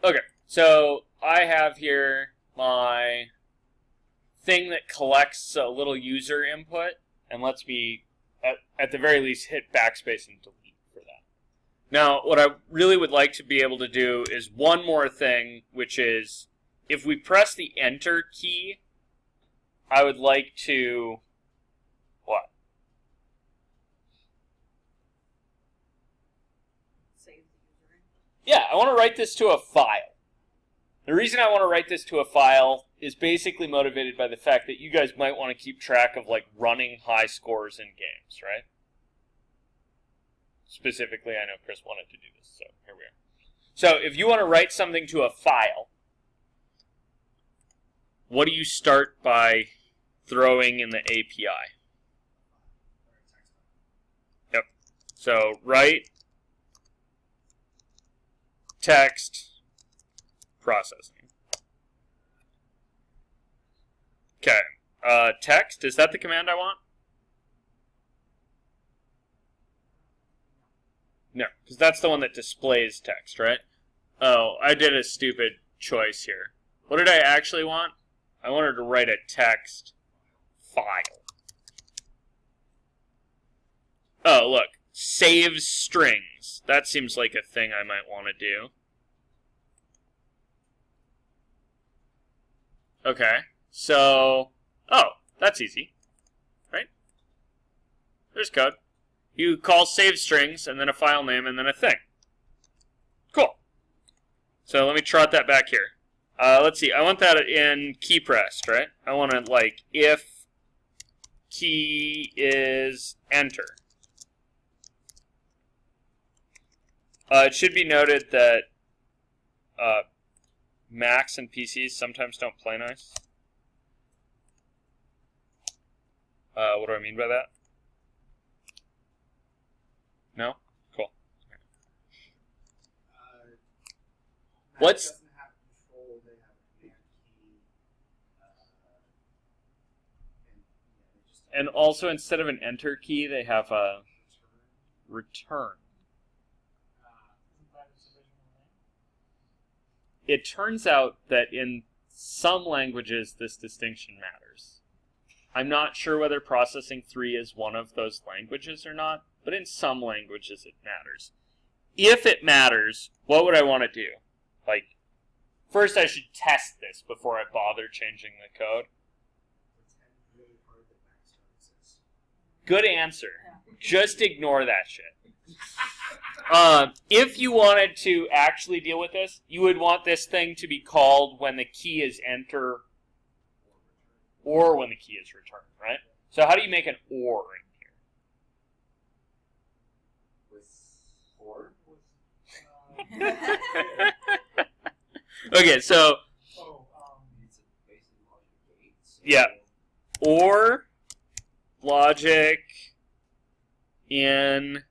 Okay, so I have here my thing that collects a little user input and lets me, at the very least, hit backspace and delete for that. Now, what I really would like to be able to do is one more thing, which is, if we press the Enter key, I would like to, what? Save the user input. Yeah, I want to write this to a file. The reason I want to write this to a file is basically motivated by the fact that you guys might want to keep track of like running high scores in games, right? Specifically, I know Chris wanted to do this, so here we are. So if you want to write something to a file, what do you start by throwing in the API? Yep. So write text processing. Okay. Text, is that the command I want? No, because that's the one that displays text, right? Oh, I did a stupid choice here. What did I actually want? I wanted to write a text file. Oh, look. Saves strings. That seems like a thing I might want to do. Okay, so... Oh, that's easy. Right? There's code. You call save strings, and then a file name, and then a thing. Cool. So let me trot that back here. Let's see, I want that in key pressed, right? I want to, like, if key is enter. It should be noted that Macs and PCs sometimes don't play nice. What do I mean by that? No? Cool. What's... And also, instead of an enter key, they have a return. It turns out that in some languages, this distinction matters. I'm not sure whether processing 3 is one of those languages or not, but in some languages it matters. If it matters, what would I want to do? Like, first I should test this before I bother changing the code. Good answer. Just ignore that shit. If you wanted to actually deal with this, you would want this thing to be called when the key is enter or when the key is returned, right? So how do you make an or in here? Okay, so yeah, or logic in,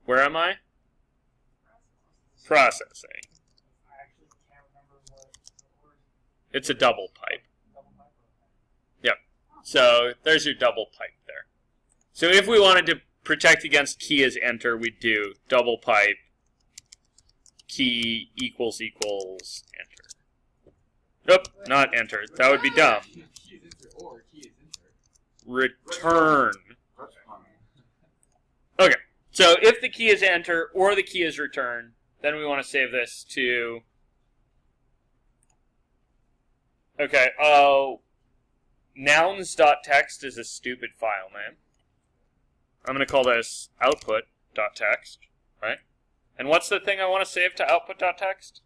where am I? Processing. It's a double pipe. Yep. So there's your double pipe there. So if we wanted to protect against key as enter, we'd do double pipe key equals enter. Nope, not enter. That would be dumb. Return. Okay, so if the key is enter or the key is return, then we want to save this to... Okay, nouns.txt is a stupid file name. I'm going to call this output.txt, right? And what's the thing I want to save to output.txt?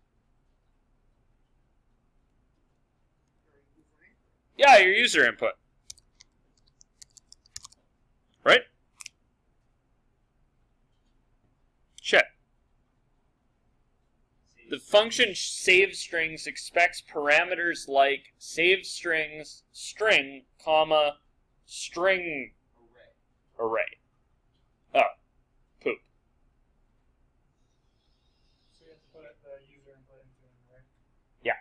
Yeah, your user input. Right? Check. The function saveStrings expects parameters like saveStrings, string, comma, string array. Oh, poop. So you have to put the user input into an array? Yeah.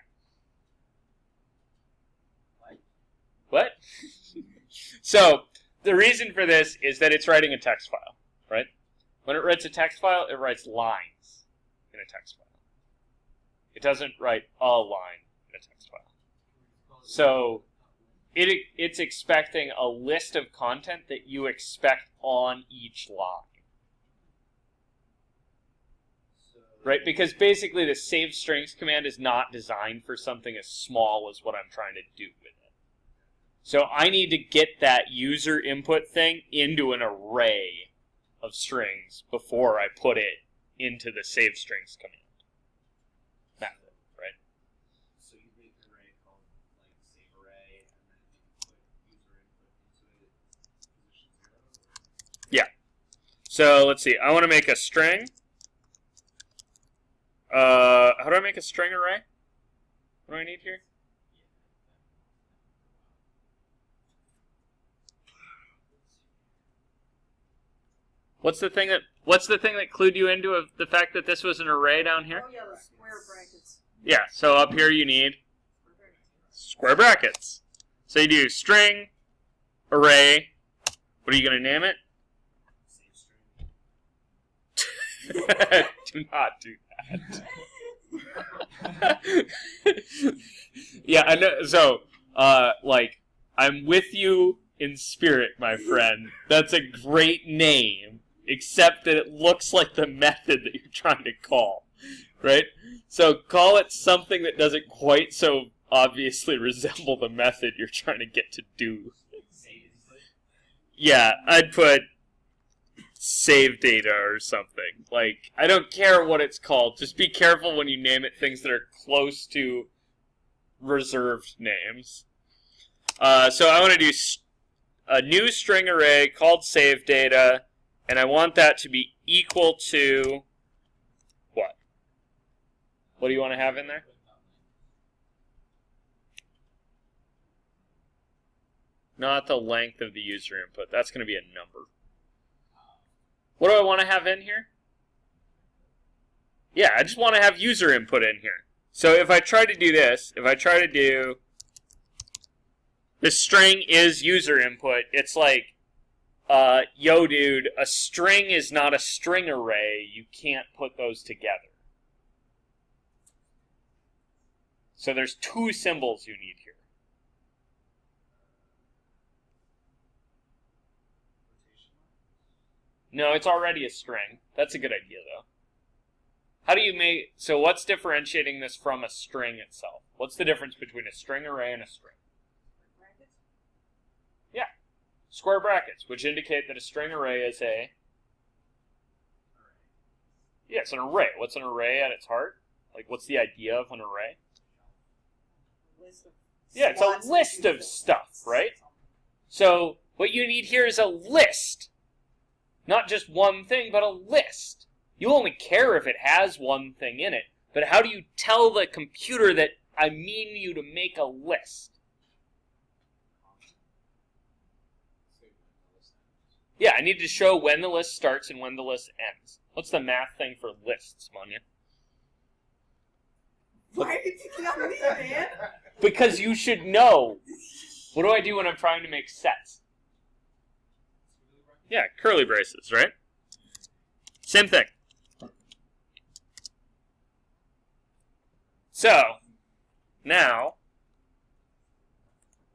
What? So, the reason for this is that it's writing a text file, right? When it writes a text file, it writes lines in a text file. It doesn't write a line in a text file. So it's expecting a list of content that you expect on each line. Right? Because basically the save strings command is not designed for something as small as what I'm trying to do with it. So I need to get that user input thing into an array of strings before I put it into the save strings command method, right? So you make an array called like save array, and then you put user input into it, position 0? Yeah. So let's see. I want to make a string. How do I make a string array? What do I need here? What's the thing that clued you into the fact that this was an array down here? Oh yeah, the square brackets. Yeah, so up here you need square brackets. So you do string, array, what are you going to name it? Save string. Do not do that. Yeah, I know. So, like, I'm with you in spirit, my friend. That's a great name, except that it looks like the method that you're trying to call, right? So call it something that doesn't quite so obviously resemble the method you're trying to get to do. Yeah, I'd put save data or something. Like, I don't care what it's called. Just be careful when you name it things that are close to reserved names. So I want to do a new string array called save data, and I want that to be equal to what? What do you want to have in there? Not the length of the user input. That's going to be a number. What do I want to have in here? Yeah, I just want to have user input in here. So if I try to do this, if I try to do the string is user input, it's like, yo dude, a string is not a string array. You can't put those together. So there's two symbols you need here. No, it's already a string. That's a good idea, though. How do you make... So what's differentiating this from a string itself? What's the difference between a string array and a string? Brackets? Yeah. Square brackets, which indicate that a string array is a... Yeah, it's an array. What's an array at its heart? Like, what's the idea of an array? List of Yeah, it's slots a that list you of can stuff, put right? something. So what you need here is a list. Not just one thing, but a list. You only care if it has one thing in it. But how do you tell the computer that I mean you to make a list? Yeah, I need to show when the list starts and when the list ends. What's the math thing for lists, Manya? Why are you picking on me, man? Because you should know. What do I do when I'm trying to make sets? Yeah, curly braces, right? Same thing. So, now,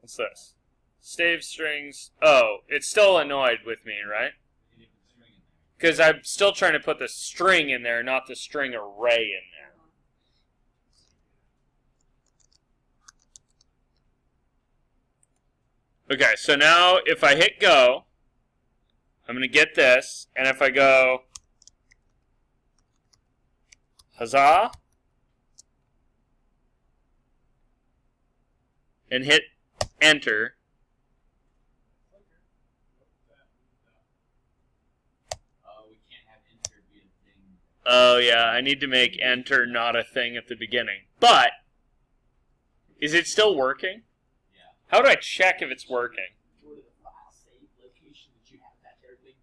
what's this? Save strings. Oh, it's still annoyed with me, right? Because I'm still trying to put the string in there, not the string array in there. Okay, so now if I hit go, I'm going to get this, and if I go, huzzah, and hit enter, We can't have enter be a thing. oh yeah, I need to make enter not a thing at the beginning. But, is it still working? Yeah. How do I check if it's working? Go to the file save location that you have that there link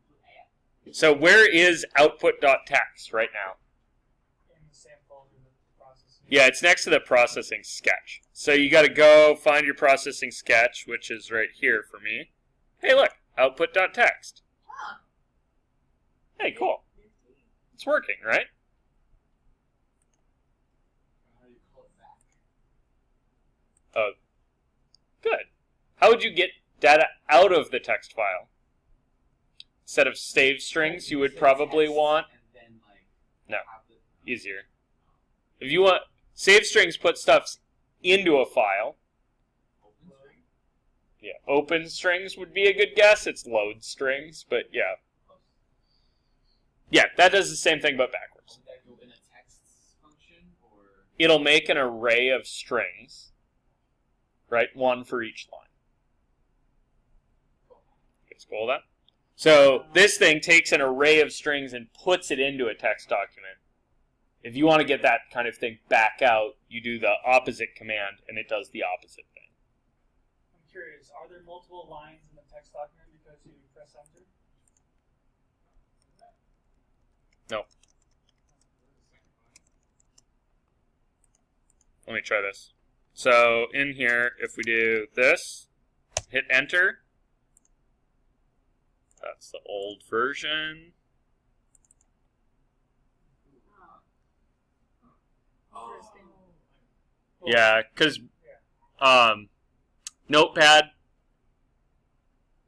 at. So where is output.txt right now? In the same folder with the processing. Yeah, it's next to the processing sketch. So you got to go find your processing sketch, which is right here for me. Hey, look, output.txt. Huh. Hey, cool. It's working, right? How do you Oh, good. How would you get data out of the text file? Instead of save strings, you would probably want... And then, like, No, have the, easier. If you want... Save strings put stuff into a file. open string? Yeah, open strings would be a good guess. It's load strings, but yeah. Yeah, that does the same thing but backwards. Would that go in a text function, or? It'll make an array of strings, right? One for each line. Let's call that. So this thing takes an array of strings and puts it into a text document. If you want to get that kind of thing back out, you do the opposite command, and it does the opposite thing. I'm curious, are there multiple lines in the text document because you press enter? No. Let me try this. So in here, if we do this, hit enter. That's the old version. Interesting. Yeah, because Notepad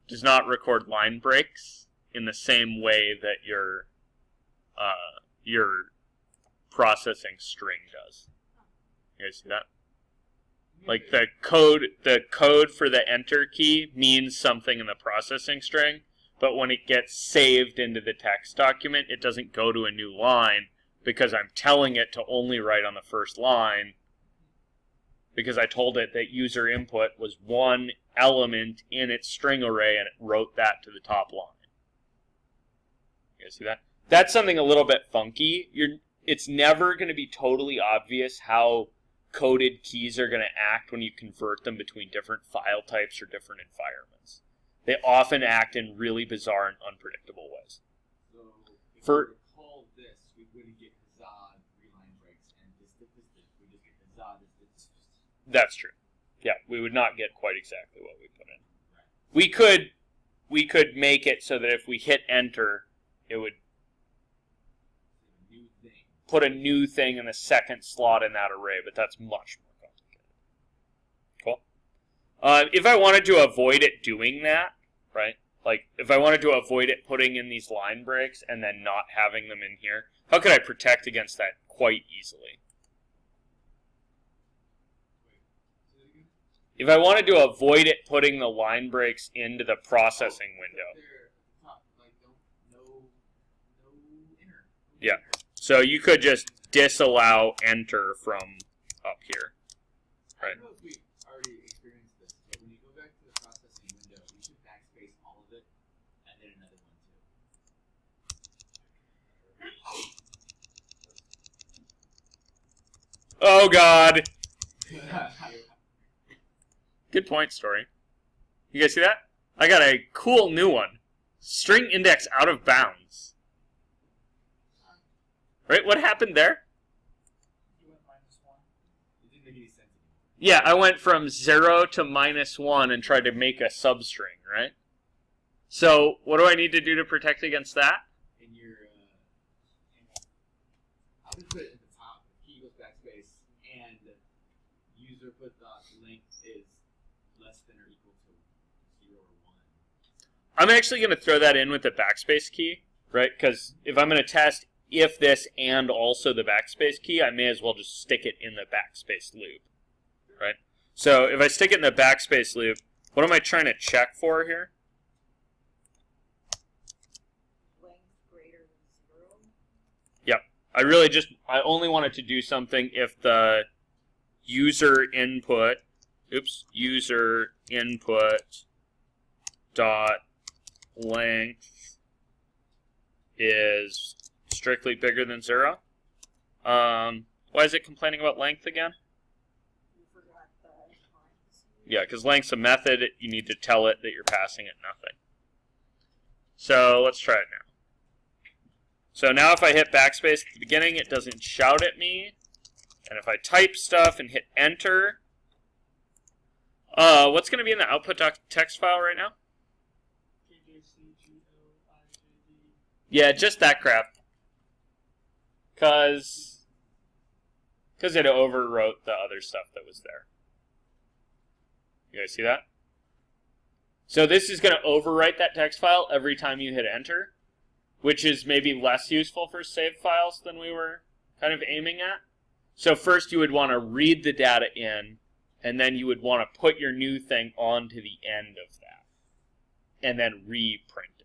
does not record line breaks in the same way that your processing string does. You guys see that? Like the code for the enter key means something in the processing string, but when it gets saved into the text document, it doesn't go to a new line because I'm telling it to only write on the first line because I told it that user input was one element in its string array and it wrote that to the top line. You guys see that? That's something a little bit funky. It's never going to be totally obvious how coded keys are going to act when you convert them between different file types or different environments. They often act in really bizarre and unpredictable ways. So, if For- we were to call this, we wouldn't get huzzah, 3 line breaks, and this, we just get huzzah, this. That's true. Yeah, we would not get quite exactly what we put in. Right. We could make it so that if we hit enter, it would It's a new thing. put a new thing in the second slot in that array, but that's much more complicated. Cool. If I wanted to avoid it doing that, right? Like, if I wanted to avoid it putting in these line breaks and then not having them in here, how could I protect against that quite easily? Wait, say that again? If I wanted to avoid it putting the line breaks into the processing window, There at the top, like, no inner. Yeah. so you could just disallow enter from up here. I Right. don't know if we already experienced this, but when you go back to the processing window, you should backspace all of it, and then another one Oh god! too. Good point, Story. You guys see that? I got a cool new one. String index out of bounds. Right? What happened there? You went -1. It didn't make any sense anymore. Yeah, I went from 0 to -1 and tried to make a substring, right? So, what do I need to do to protect against that? And your, I would put it at the top, key goes backspace, and user put dot length is less than or equal to 0 or 1. I'm actually going to throw that in with the backspace key, right? Because if I'm going to test if this and also the backspace key, I may as well just stick it in the backspace loop, right? So if I stick it in the backspace loop, what am I trying to check for here? Length greater than 0. Yep. I only wanted to do something if the user input dot length is strictly bigger than 0. Why is it complaining about length again? You forgot the lines. Yeah, because length's a method. You need to tell it that you're passing it nothing. So let's try it now. So now if I hit backspace at the beginning, it doesn't shout at me. And if I type stuff and hit enter, what's going to be in the output text file right now? KJCGOIJD. Yeah, just that crap. Because it overwrote the other stuff that was there. You guys see that? So this is going to overwrite that text file every time you hit enter, which is maybe less useful for save files than we were kind of aiming at. So first you would want to read the data in, and then you would want to put your new thing onto the end of that, and then reprint